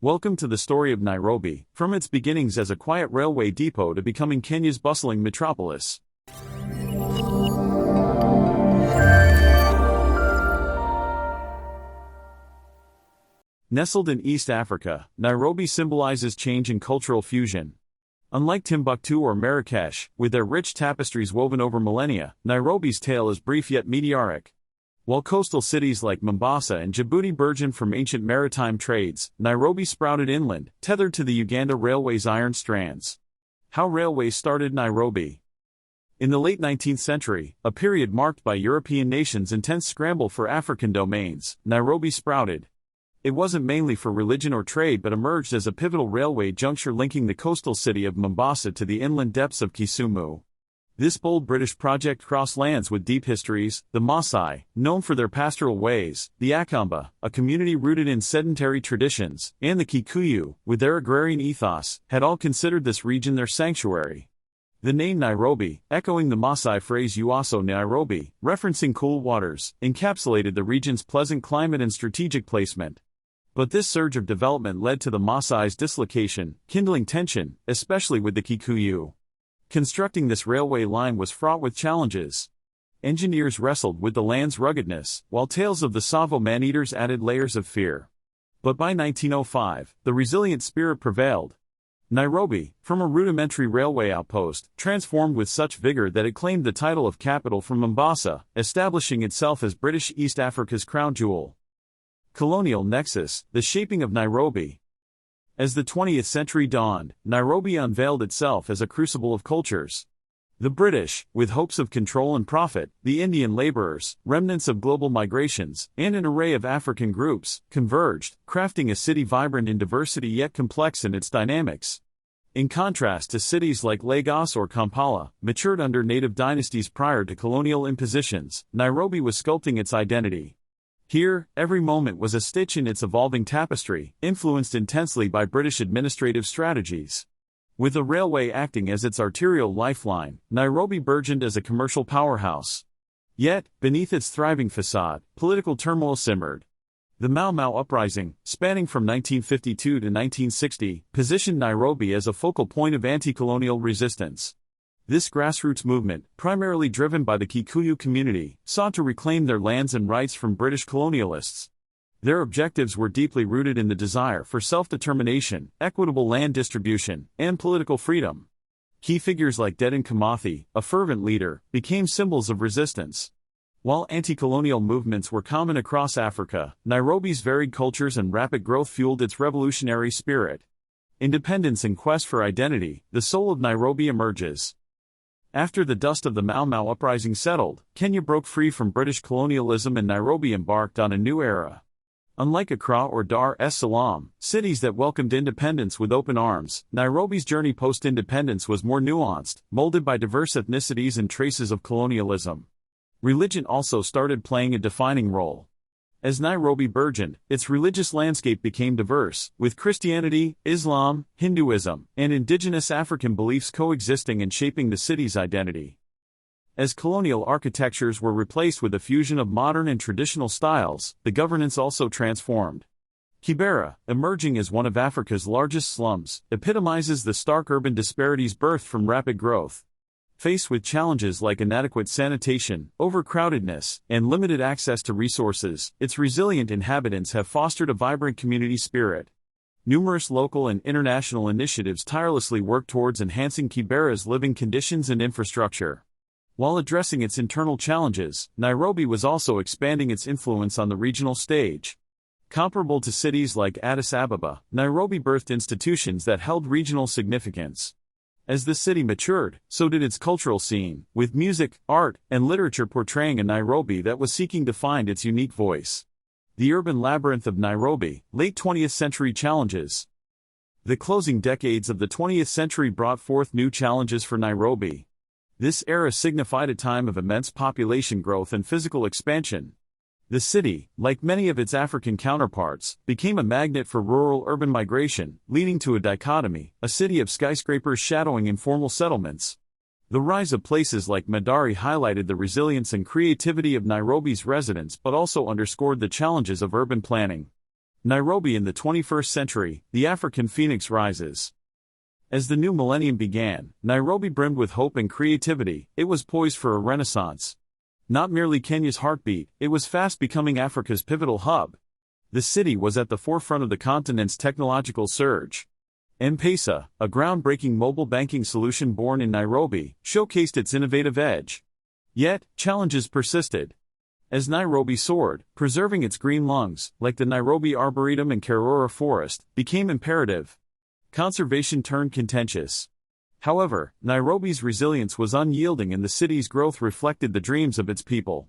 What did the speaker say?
Welcome to the story of Nairobi, from its beginnings as a quiet railway depot to becoming Kenya's bustling metropolis. Nestled in East Africa, Nairobi symbolizes change and cultural fusion. Unlike Timbuktu or Marrakesh, with their rich tapestries woven over millennia, Nairobi's tale is brief yet meteoric. While coastal cities like Mombasa and Djibouti burgeoned from ancient maritime trades, Nairobi sprouted inland, tethered to the Uganda Railway's iron strands. How railways started Nairobi. In the late 19th century, a period marked by European nations' intense scramble for African domains, Nairobi sprouted. It wasn't mainly for religion or trade but emerged as a pivotal railway juncture linking the coastal city of Mombasa to the inland depths of Kisumu. This bold British project crossed lands with deep histories. The Maasai, known for their pastoral ways, the Akamba, a community rooted in sedentary traditions, and the Kikuyu, with their agrarian ethos, had all considered this region their sanctuary. The name Nairobi, echoing the Maasai phrase Uaso Nairobi, referencing cool waters, encapsulated the region's pleasant climate and strategic placement. But this surge of development led to the Maasai's dislocation, kindling tension, especially with the Kikuyu. Constructing this railway line was fraught with challenges. Engineers wrestled with the land's ruggedness, while tales of the Savo man-eaters added layers of fear. But by 1905, the resilient spirit prevailed. Nairobi, from a rudimentary railway outpost, transformed with such vigor that it claimed the title of capital from Mombasa, establishing itself as British East Africa's crown jewel. Colonial nexus, the shaping of Nairobi. As the 20th century dawned, Nairobi unveiled itself as a crucible of cultures. The British, with hopes of control and profit, the Indian laborers, remnants of global migrations, and an array of African groups, converged, crafting a city vibrant in diversity yet complex in its dynamics. In contrast to cities like Lagos or Kampala, matured under native dynasties prior to colonial impositions, Nairobi was sculpting its identity. Here, every moment was a stitch in its evolving tapestry, influenced intensely by British administrative strategies. With the railway acting as its arterial lifeline, Nairobi burgeoned as a commercial powerhouse. Yet, beneath its thriving facade, political turmoil simmered. The Mao Mao Uprising, spanning from 1952 to 1960, positioned Nairobi as a focal point of anti-colonial resistance. This grassroots movement, primarily driven by the Kikuyu community, sought to reclaim their lands and rights from British colonialists. Their objectives were deeply rooted in the desire for self-determination, equitable land distribution, and political freedom. Key figures like Dedan Kimathi, a fervent leader, became symbols of resistance. While anti-colonial movements were common across Africa, Nairobi's varied cultures and rapid growth fueled its revolutionary spirit. Independence and quest for identity, the soul of Nairobi emerges. After the dust of the Mao Mao Uprising settled, Kenya broke free from British colonialism and Nairobi embarked on a new era. Unlike Accra or Dar es Salaam, cities that welcomed independence with open arms, Nairobi's journey post-independence was more nuanced, molded by diverse ethnicities and traces of colonialism. Religion also started playing a defining role. As Nairobi burgeoned, its religious landscape became diverse, with Christianity, Islam, Hinduism, and indigenous African beliefs coexisting and shaping the city's identity. As colonial architectures were replaced with a fusion of modern and traditional styles, the governance also transformed. Kibera, emerging as one of Africa's largest slums, epitomizes the stark urban disparities birthed from rapid growth. Faced with challenges like inadequate sanitation, overcrowdedness, and limited access to resources, its resilient inhabitants have fostered a vibrant community spirit. Numerous local and international initiatives tirelessly work towards enhancing Kibera's living conditions and infrastructure. While addressing its internal challenges, Nairobi was also expanding its influence on the regional stage. Comparable to cities like Addis Ababa, Nairobi birthed institutions that held regional significance. As the city matured, so did its cultural scene, with music, art, and literature portraying a Nairobi that was seeking to find its unique voice. The urban labyrinth of Nairobi, late 20th century challenges. The closing decades of the 20th century brought forth new challenges for Nairobi. This era signified a time of immense population growth and physical expansion. The city, like many of its African counterparts, became a magnet for rural-urban migration, leading to a dichotomy, a city of skyscrapers shadowing informal settlements. The rise of places like Madari highlighted the resilience and creativity of Nairobi's residents but also underscored the challenges of urban planning. Nairobi in the 21st century, the African phoenix rises. As the new millennium began, Nairobi brimmed with hope and creativity. It was poised for a renaissance. Not merely Kenya's heartbeat, it was fast becoming Africa's pivotal hub. The city was at the forefront of the continent's technological surge. M-Pesa, a groundbreaking mobile banking solution born in Nairobi, showcased its innovative edge. Yet, challenges persisted. As Nairobi soared, preserving its green lungs, like the Nairobi Arboretum and Karura Forest, became imperative. Conservation turned contentious. However, Nairobi's resilience was unyielding and the city's growth reflected the dreams of its people.